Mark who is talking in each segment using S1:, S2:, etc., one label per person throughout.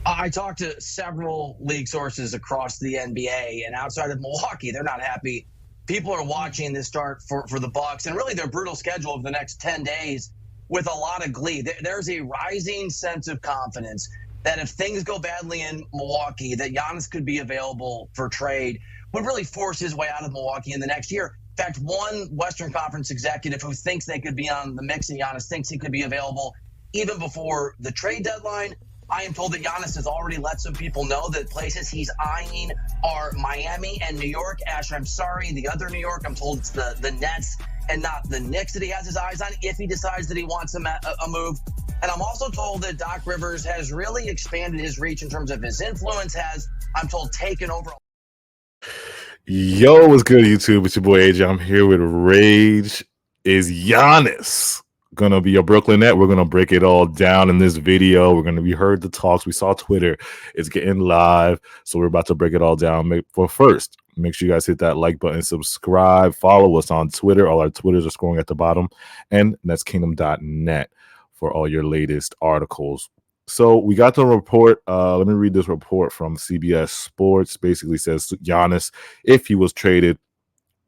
S1: I talked to several league sources across the NBA, and outside of Milwaukee, they're not happy. People are watching this start for the Bucks and really their brutal schedule of the next 10 days with a lot of glee. There's a rising sense of confidence that if things go badly in Milwaukee, that Giannis could be available for trade, would really force his way out of Milwaukee in the next year. In fact, one Western Conference executive who thinks they could be on the mix and Giannis thinks he could be available even before the trade deadline. I am told that Giannis has already let some people know that places he's eyeing are Miami and New York. Asher, I'm sorry, the other New York, I'm told it's the Nets and not the Knicks that he has his eyes on if he decides that he wants a move. And I'm also told that Doc Rivers has really expanded his reach in terms of his influence, has, I'm told, taken over.
S2: Yo, what's good, YouTube? It's your boy AJ. I'm here with Rage. Is Giannis gonna be a Brooklyn Net? We're gonna break it all down in this video. We heard the talks. We saw Twitter. It's getting live, so we're about to break it all down. But first, make sure you guys hit that like button, subscribe, follow us on Twitter. All our Twitters are scrolling at the bottom, and netskingdom.net for all your latest articles. So we got the report. Let me read this report from CBS Sports. Basically says Giannis, if he was traded,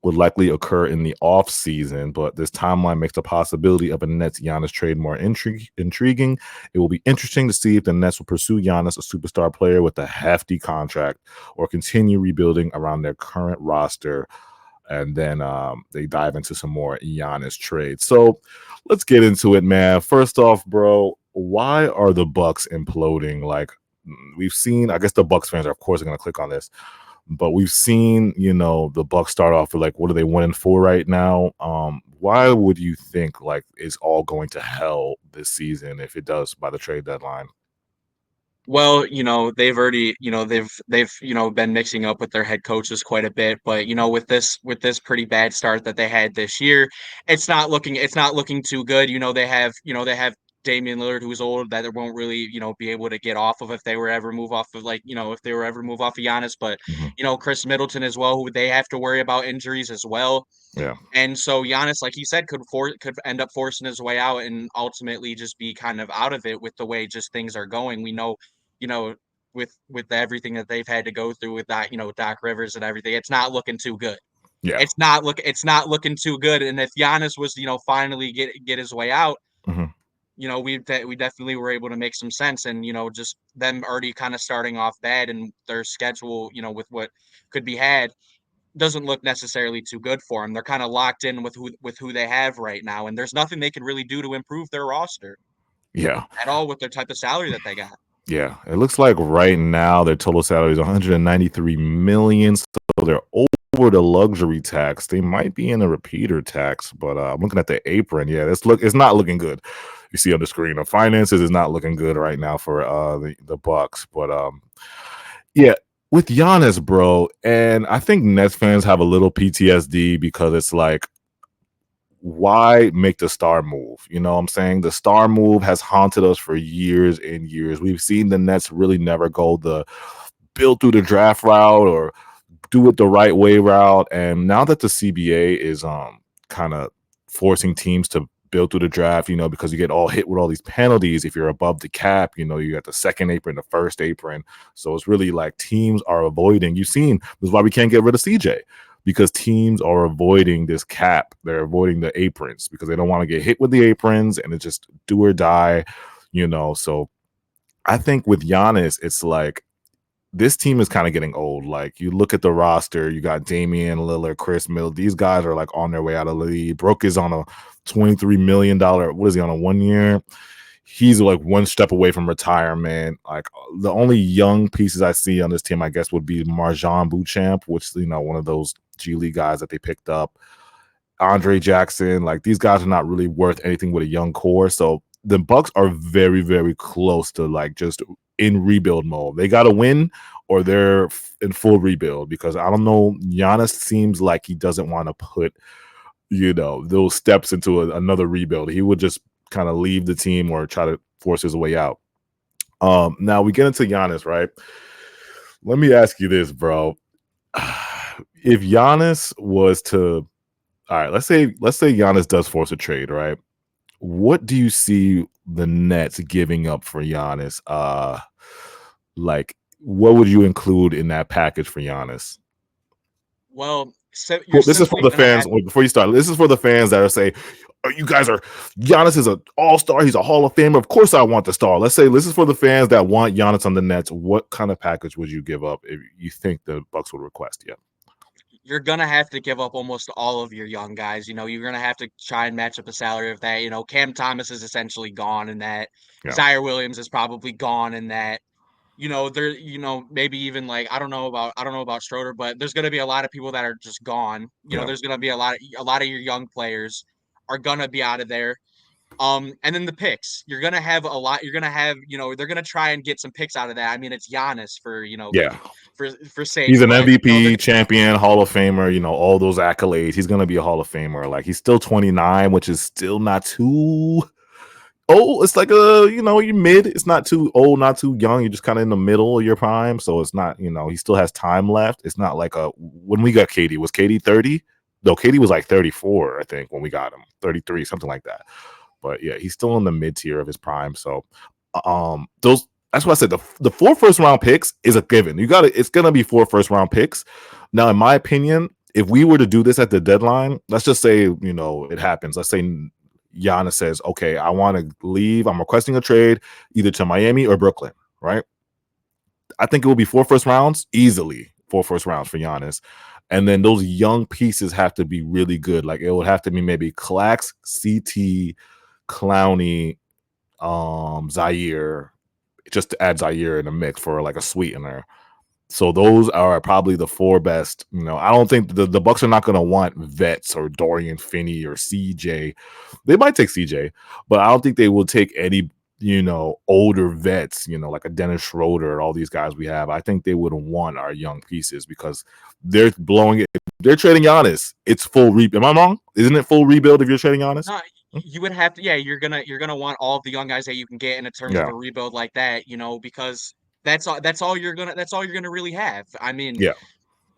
S2: would likely occur in the off season, but this timeline makes the possibility of a Nets Giannis trade more intriguing. It will be interesting to see if the Nets will pursue Giannis, a superstar player with a hefty contract, or continue rebuilding around their current roster. And then they dive into some more Giannis trades. So let's get into it, man. First off, bro, why are the Bucks imploding? Like, we've seen, I guess the Bucks fans are, of course, going to click on this, but we've seen, the Bucks start off with, like, what are they 1-4 right now? Why would you think, like, it's all going to hell this season if it does by the trade deadline?
S3: Well, they've already, they've been mixing up with their head coaches quite a bit, but with this pretty bad start that they had this year, it's not looking too good. They have Damian Lillard, who's old, that they won't really, be able to get off of if they were ever move off of, like, if they were ever move off of Giannis, but
S2: Mhm.
S3: Chris Middleton as well, who they have to worry about injuries as well.
S2: Yeah.
S3: And so Giannis, like he said, could end up forcing his way out and ultimately just be kind of out of it with the way just things are going. We know, you know, with everything that they've had to go through with that, Doc Rivers and everything, it's not looking too good.
S2: Yeah.
S3: It's not looking too good. And if Giannis was, finally get his way out,
S2: Mhm.
S3: we definitely were able to make some sense. And just them already kind of starting off bad and their schedule, with what could be had, doesn't look necessarily too good for them. They're kind of locked in with who they have right now, and there's nothing they can really do to improve their roster
S2: Yeah.
S3: at all with their type of salary that they got.
S2: Yeah, it looks like right now their total salary is 193 million, so they're over the luxury tax. They might be in a repeater tax, but I'm looking at the apron. Yeah, it's not looking good. You see on the screen, the finances is not looking good right now for the Bucks. But yeah, with Giannis, bro, and I think Nets fans have a little PTSD because it's like, why make the star move? You know what I'm saying? The star move has haunted us for years and years. We've seen the Nets really never go the build through the draft route or do it the right way route. And now that the CBA is kind of forcing teams to build through the draft, because you get all hit with all these penalties if you're above the cap, you got the second apron, the first apron. So it's really like teams are avoiding. You've seen this is why we can't get rid of CJ, because teams are avoiding this cap. They're avoiding the aprons because they don't want to get hit with the aprons, and it's just do or die, So I think with Giannis, it's like this team is kind of getting old. Like, you look at the roster, you got Damian Lillard, Chris Middleton. These guys are like on their way out of the league. Brooke is on a $23 million. What is he on, a 1 year? He's like one step away from retirement. Like, the only young pieces I see on this team, I guess, would be Marjan Beauchamp, which, one of those G League guys that they picked up. Andre Jackson, like, these guys are not really worth anything with a young core. So the Bucks are very, very close to like just in rebuild mode. They got to win or they're in full rebuild, because I don't know, Giannis seems like he doesn't want to put, those steps into another rebuild. He would just kind of leave the team or try to force his way out. Now we get into Giannis, right? Let me ask you this, bro. If Giannis was to, all right, let's say Giannis does force a trade, right? What do you see the Nets giving up for Giannis? like what would you include in that package for Giannis?
S3: Well, so you're
S2: Well, this is for
S3: simply
S2: the
S3: gonna
S2: fans.
S3: have.
S2: Before you start, this is for the fans that are saying, "Oh, you guys are Giannis is an all-star. He's a Hall of Famer. Of course, I want the star." Let's say this is for the fans that want Giannis on the Nets. What kind of package would you give up if you think the Bucks would request? Yeah,
S3: You're gonna have to give up almost all of your young guys. You're gonna have to try and match up the salary of that. Cam Thomas is essentially gone in that.
S2: yeah,
S3: Zaire Williams is probably gone in that. There, maybe even like I don't know about Schroeder, but there's gonna be a lot of people that are just gone.
S2: yeah,
S3: There's gonna be a lot of your young players are gonna be out of there. And then the picks. You're gonna have a lot. You're gonna have, they're gonna try and get some picks out of that. I mean, it's Giannis
S2: yeah.
S3: for sake,
S2: He's an
S3: but
S2: MVP, champion, Hall of Famer. All those accolades. He's gonna be a Hall of Famer. Like he's still 29, which is still not too old. It's like you're mid. It's not too old, not too young. You're just kind of in the middle of your prime. So it's not, he still has time left. It's not like when we got KD, was KD 30? No, KD was like 34, I think, when we got him, 33, something like that. But yeah, he's still in the mid tier of his prime. So those that's why I said the 4 first round picks is a given. It's gonna be 4 first round picks. Now, in my opinion, if we were to do this at the deadline, let's just say, it happens. Let's say Giannis says, okay, I want to leave. I'm requesting a trade either to Miami or Brooklyn, right? I think it will be 4 first rounds, easily 4 first rounds for Giannis. And then those young pieces have to be really good. Like it would have to be maybe Clax, CT, Clowney, Zaire, just to add Zaire in the mix for like a sweetener. So those are probably the 4 best. I don't think the Bucks are not going to want vets or Dorian Finney or CJ. They might take CJ, but I don't think they will take any, older vets, like a Dennis Schroeder, all these guys we have. I think they would want our young pieces because they're blowing it. They're trading Giannis. It's full rebuild. Am I wrong? Isn't it full rebuild if you're trading Giannis?
S3: no, you would have to. Yeah, you're gonna want all of the young guys that you can get in terms of
S2: Yeah.
S3: a rebuild like that. Because that's all you're gonna really have. I mean,
S2: Yeah.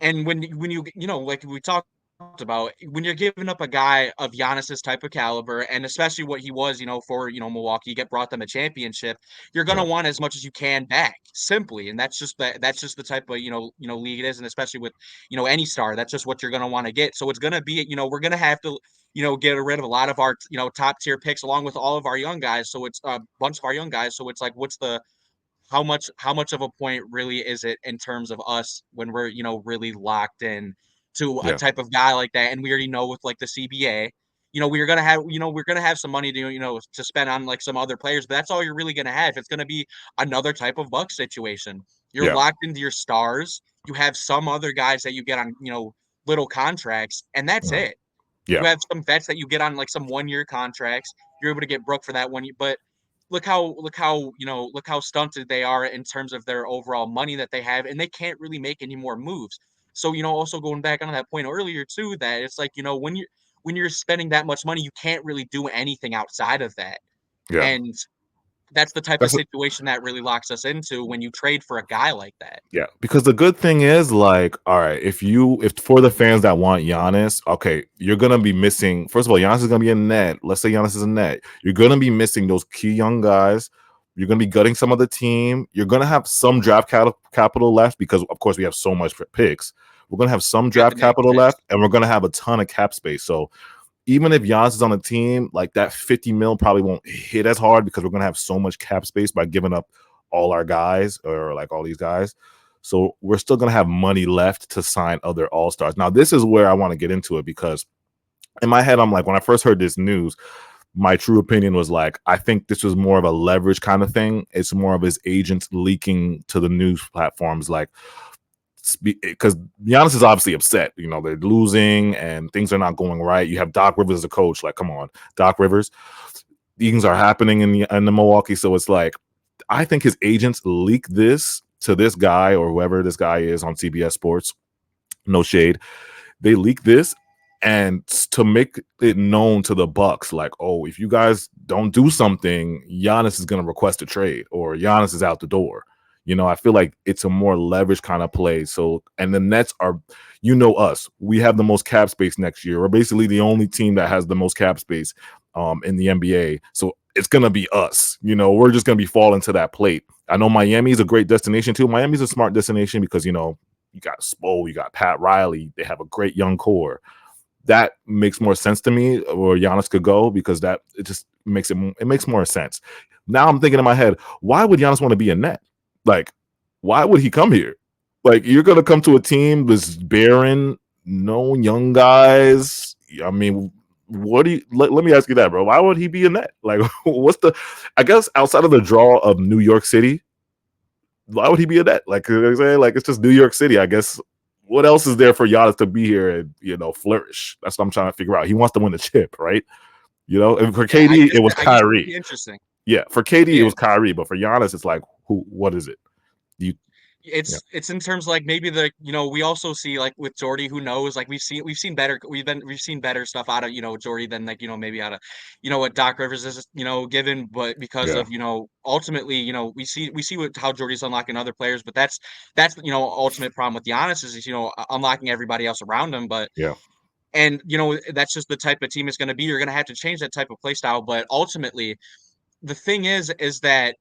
S3: and like we talked about, when you're giving up a guy of Giannis's type of caliber, and especially what he was, for Milwaukee, brought them a championship, you're gonna
S2: Yeah.
S3: want as much as you can back, simply, and that's just the type of league it is, and especially with any star, that's just what you're gonna want to get. So it's gonna be, we're gonna have to get rid of a lot of our top tier picks along with all of our young guys. So it's a bunch of our young guys. So it's like, what's the how much of a point really is it in terms of us when we're really locked in to a
S2: Yeah.
S3: type of guy like that? And we already know with like the CBA, we're gonna have some money to spend on like some other players, but that's all you're really gonna have. It's gonna be another type of Buck situation. You're
S2: Yeah.
S3: locked into your stars. You have some other guys that you get on little contracts, and that's
S2: Yeah.
S3: it. You
S2: Yeah.
S3: have some vets that you get on like some 1 year contracts. You're able to get Brook for that 1 year, but look how stunted they are in terms of their overall money that they have, and they can't really make any more moves. So also going back on that point earlier too, that it's like when you're spending that much money, you can't really do anything outside of that,
S2: Yeah.
S3: and that's the type of
S2: That's
S3: situation that really locks us into when you trade for a guy like that.
S2: Yeah, because the good thing is, like, all right, if for the fans that want Giannis, okay, you're gonna be missing. First of all, Giannis is gonna be a net. Let's say Giannis is a net. You're gonna be missing those key young guys. You're gonna be gutting some of the team. You're gonna have some draft capital left because, of course, we have so much picks. We're gonna have some
S3: You got the
S2: draft
S3: next
S2: capital
S3: picks.
S2: left, and we're gonna have a ton of cap space. So even if Giannis is on the team, like that 50 mil probably won't hit as hard because we're gonna have so much cap space by giving up all our guys or like all these guys. So we're still going to have money left to sign other all-stars. Now, this is where I want to get into it because in my head, I'm like, when I first heard this news, my true opinion was like, I think this was more of a leverage kind of thing. It's more of his agents leaking to the news platforms, like, because Giannis is obviously upset. They're losing and things are not going right. You have Doc Rivers as a coach. Like, come on, Doc Rivers. Things are happening in the Milwaukee. So it's like, I think his agents leak this to this guy or whoever this guy is on CBS Sports. No shade. They leak this and to make it known to the Bucks, like, oh, if you guys don't do something, Giannis is going to request a trade or Giannis is out the door. I feel like it's a more leverage kind of play. So, and the Nets are, us, we have the most cap space next year. We're basically the only team that has the most cap space in the NBA. So it's going to be us. We're just going to be falling to that plate. I know Miami's a great destination too. Miami's a smart destination because, you know, you got Spo, you got Pat Riley. They have a great young core. That makes more sense to me where Giannis could go because it just makes it makes more sense. Now I'm thinking in my head, why would Giannis want to be a net? Like, why would he come here? Like, you're going to come to a team that's barren, no young guys. I mean, what do you let me ask you that, bro? Why would he be a net? Like, I guess outside of the draw of New York City, why would he be a net? Like, you know what I'm saying? Like, it's just New York City. I guess what else is there for Giannis to be here and, you know, flourish? That's what I'm trying to figure out. He wants to win the chip, right? You know, and for KD, it was Kyrie.
S3: Interesting.
S2: Yeah, for KD, it was Kyrie, but for Giannis, it's like, what is it?
S3: It's in terms of like maybe we also see like with Jordy, who knows, like we've seen better stuff out of Jordy than like maybe out of what Doc Rivers is given, but because of ultimately we see how Jordy's unlocking other players, but that's ultimate problem with Giannis is unlocking everybody else around him, but and that's just the type of team it's going to be. You're going to have to change that type of play style, but ultimately the thing is that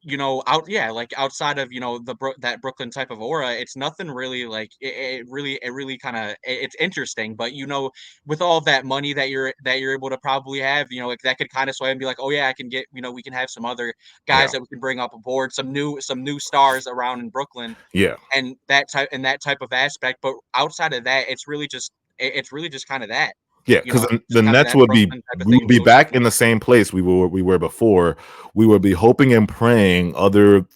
S3: outside of that Brooklyn type of aura, it's nothing really like it really kind of it's interesting, but with all of that money that you're able to probably have, like that could kind of sway and be like, oh yeah, I can get we can have some other guys that we can bring up aboard, some new stars around in Brooklyn, and that type of aspect. But outside of that, it's really just kind of that.
S2: Yeah, because the Nets would be back in the same place we were before. We would be hoping and praying other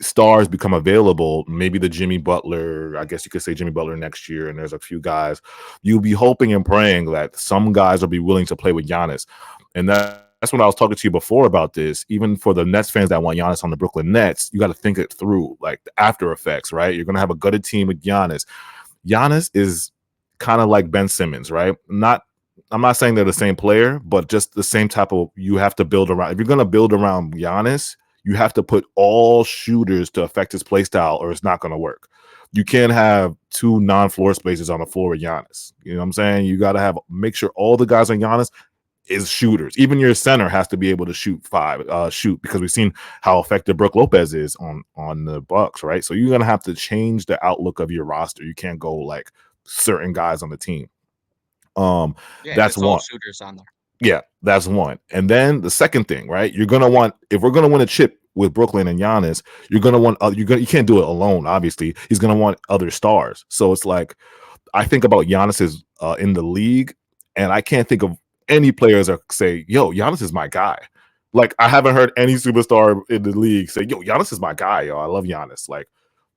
S2: stars become available. Maybe the Jimmy Butler, I guess you could say Jimmy Butler next year, and there's a few guys. You'll be hoping and praying that some guys will be willing to play with Giannis. And that's when I was talking to you before about this. Even for the Nets fans that want Giannis on the Brooklyn Nets, you got to think it through, like the after effects, right? You're going to have a gutted team with Giannis. Giannis is kind of like Ben Simmons, right? I'm not saying they're the same player, but just the same type of, you have to build around. If you're going to build around Giannis, you have to put all shooters to affect his play style or it's not going to work. You can't have two non-floor spacers on the floor with Giannis. You know what I'm saying? You got to make sure all the guys on Giannis is shooters. Even your center has to be able to shoot because we've seen how effective Brook Lopez is on the Bucks, right? So you're going to have to change the outlook of your roster. You can't go like certain guys on the team. That's one.
S3: Shooters on there.
S2: Yeah, that's one. And then the second thing, right? You're gonna want, if we're gonna win a chip with Brooklyn and Giannis, you're gonna want you can't do it alone. Obviously, he's gonna want other stars. So it's like I think about Giannis is in the league, and I can't think of any players that say, "Yo, Giannis is my guy." Like I haven't heard any superstar in the league say, "Yo, Giannis is my guy." Yo, I love Giannis. Like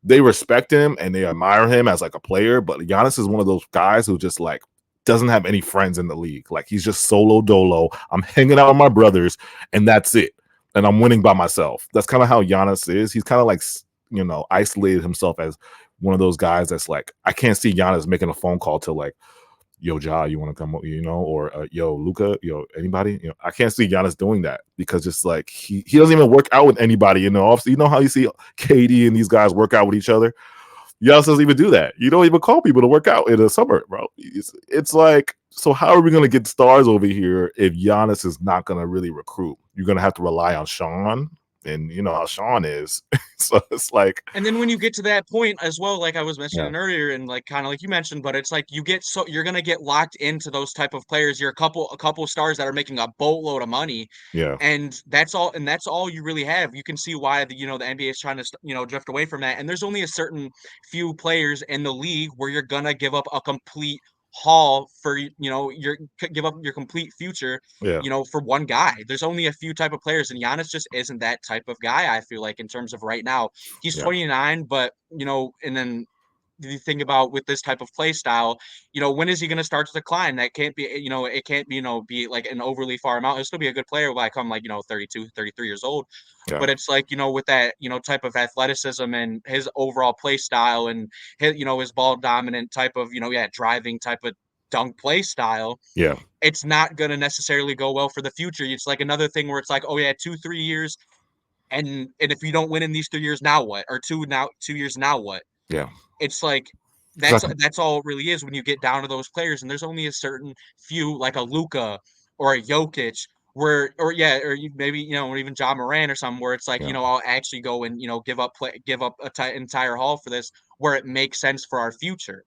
S2: they respect him and they admire him as like a player, but Giannis is one of those guys who just like doesn't have any friends in the league. Like he's just solo dolo. I'm hanging out with my brothers and that's it. And I'm winning by myself. That's kind of how Giannis is. He's kind of like, isolated himself as one of those guys that's like, I can't see Giannis making a phone call to like, yo, Ja, you want to come, or yo, Luka, anybody? I can't see Giannis doing that because it's like he doesn't even work out with anybody in the office. You know how you see KD and these guys work out with each other? Giannis doesn't even do that. You don't even call people to work out in the summer, bro. It's like, so how are we going to get stars over here if Giannis is not going to really recruit? You're going to have to rely on Sean, and you know how Sean is. So it's like,
S3: and then when you get to that point as well, like I was mentioning earlier, and like kind of like you mentioned, but it's like you're going to get locked into those type of players. You're a couple stars that are making a boatload of money, and that's all you really have. You can see why the NBA is trying to drift away from that. And there's only a certain few players in the league where you're gonna give up a complete haul for give up your complete future for one guy. There's only a few type of players, and Giannis just isn't that type of guy. I feel like in terms of right now, he's 29, but and then you think about with this type of play style, when is he going to start to decline? That can't be, it can't be, be like an overly far amount. He'll still be a good player by come 32, 33 years old. But it's like, with that, type of athleticism and his overall play style and his, his ball dominant type of, driving type of dunk play style. It's not going to necessarily go well for the future. It's like another thing where it's like, 2-3 years. And if you don't win in these 3 years, now what? Or 2 years, now what? It's like that's all it really is when you get down to those players, and there's only a certain few, like a Luka or a Jokic where, or maybe, or even John Moran or something, where it's like,
S2: Yeah.
S3: I'll actually go and, give up entire haul for this, where it makes sense for our future.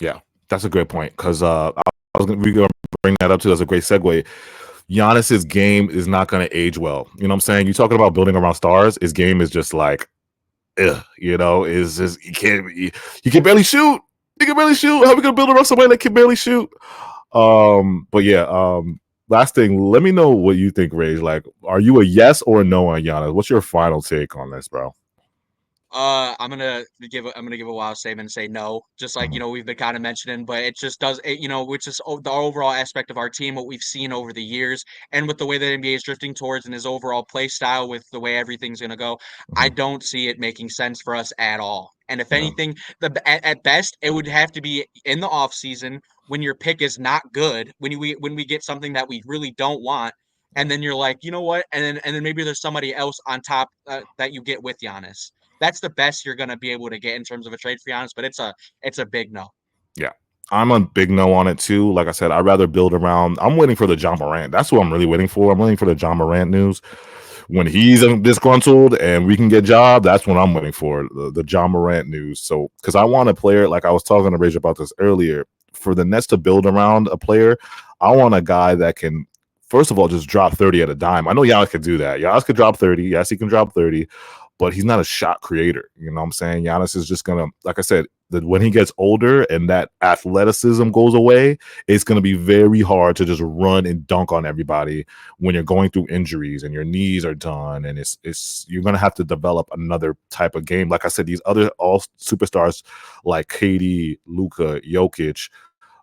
S2: Yeah, that's a great point, because we gonna bring that up too. That's a great segue. Giannis's game is not going to age well. You know what I'm saying? You're talking about building around stars. His game is just like, is just he can barely shoot. He can barely shoot. How are we gonna build around somebody that can barely shoot? But yeah, last thing, let me know what you think, Rage. Like, are you a yes or a no on Giannis? What's your final take on this, bro?
S3: I'm gonna give a wild statement and say no, just like, we've been kind of mentioning, but it just does it, which is the overall aspect of our team, what we've seen over the years, and with the way that NBA is drifting towards and his overall play style, with the way everything's gonna go, I don't see it making sense for us at all. And if anything, at best, it would have to be in the off season when your pick is not good, when we get something that we really don't want. And then you're like, you know what? And then maybe there's somebody else on top that you get with Giannis. That's the best you're going to be able to get in terms of a trade, for Giannis, but it's a big no.
S2: Yeah. I'm a big no on it too. Like I said, I'd rather build around. I'm waiting for the John Morant. That's what I'm really waiting for. I'm waiting for the John Morant news. When he's disgruntled and we can get job, that's what I'm waiting for. The John Morant news. So, because I want a player, like I was talking to Rage about this earlier, for the Nets to build around a player, I want a guy that can, first of all, just drop 30 at a dime. I know Giannis could do that. Giannis could drop 30. Yes, he can drop 30. But he's not a shot creator. You know what I'm saying? Giannis is just going to, like I said, when he gets older and that athleticism goes away, it's going to be very hard to just run and dunk on everybody when you're going through injuries and your knees are done. And it's you're going to have to develop another type of game. Like I said, these other all superstars like KD, Luka, Jokic,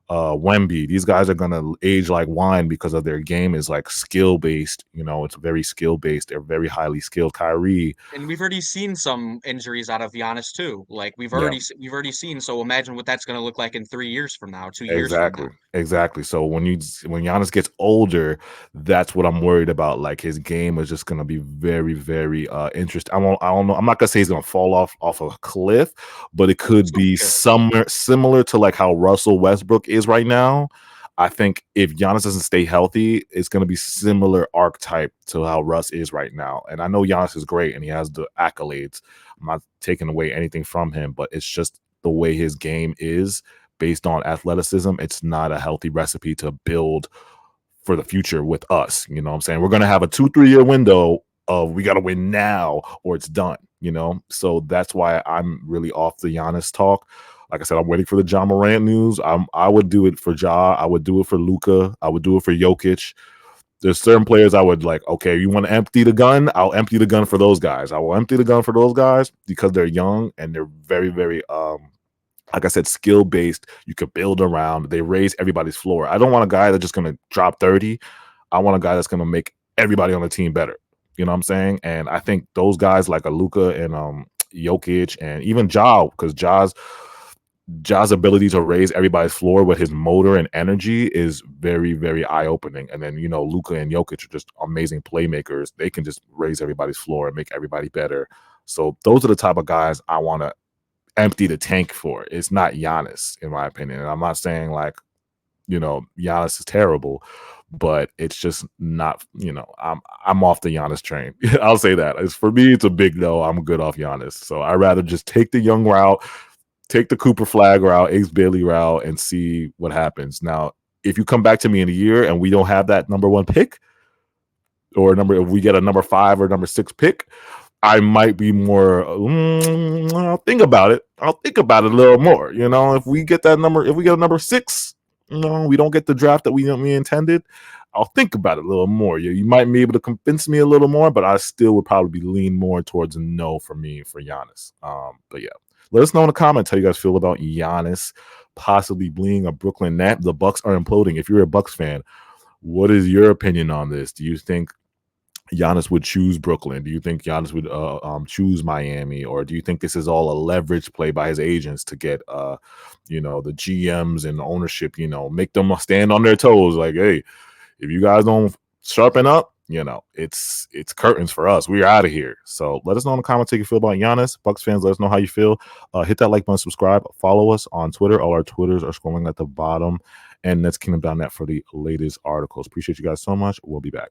S2: Wemby, these guys are gonna age like wine because of their game is like skill based. It's very skill based. They're very highly skilled. Kyrie,
S3: and we've already seen some injuries out of Giannis too. Like we've already seen. So imagine what that's going to look like in 3 years from now, 2 years from now.
S2: Exactly. So when Giannis gets older, that's what I'm worried about. Like his game is just gonna be very, very interesting. I don't know. I'm not gonna say he's gonna fall off a cliff, but it could be somewhere similar to like how Russell Westbrook is right now. I think if Giannis doesn't stay healthy, it's going to be similar archetype to how Russ is right now. And I know Giannis is great and he has the accolades. I'm not taking away anything from him, but it's just the way his game is based on athleticism. It's not a healthy recipe to build for the future with us. You know what I'm saying? We're going to have a 2-3 year window of we got to win now or it's done, So that's why I'm really off the Giannis talk. Like I said, I'm waiting for the John Morant news. I would do it for Ja. I would do it for Luka. I would do it for Jokic. There's certain players I would like, okay, you want to empty the gun? I'll empty the gun for those guys. I will empty the gun for those guys because they're young and they're very, very, like I said, skill-based. You could build around. They raise everybody's floor. I don't want a guy that's just going to drop 30. I want a guy that's going to make everybody on the team better. You know what I'm saying? And I think those guys like a Luka and Jokic and even Ja, because Ja's ability to raise everybody's floor with his motor and energy is very, very eye-opening. And then, Luka and Jokic are just amazing playmakers. They can just raise everybody's floor and make everybody better. So those are the type of guys I want to empty the tank for. It's not Giannis, in my opinion. And I'm not saying like, Giannis is terrible, but it's just not, I'm off the Giannis train. I'll say that. For me, it's a big no. I'm good off Giannis. So I'd rather just take the young route, take the Cooper Flag route, Ace Bailey route, and see what happens. Now, if you come back to me in a year and we don't have that number 1 pick, or if we get a number 5 or number 6 pick, I might be more. I'll think about it. I'll think about it a little more. If we get a number 6, we don't get the draft that we intended. I'll think about it a little more. You might be able to convince me a little more, but I still would probably lean more towards a no for me for Giannis. But yeah. Let us know in the comments how you guys feel about Giannis possibly being a Brooklyn Net. The Bucks are imploding. If you're a Bucks fan, what is your opinion on this? Do you think Giannis would choose Brooklyn? Do you think Giannis would choose Miami? Or do you think this is all a leverage play by his agents to get, the GMs and ownership, make them stand on their toes? Like, hey, if you guys don't sharpen up, it's curtains for us. We're out of here. So let us know in the comments how you feel about Giannis. Bucks fans, let us know how you feel. Hit that like button, subscribe, follow us on Twitter. All our Twitters are scrolling at the bottom. And NetsKingdom.net for the latest articles. Appreciate you guys so much. We'll be back.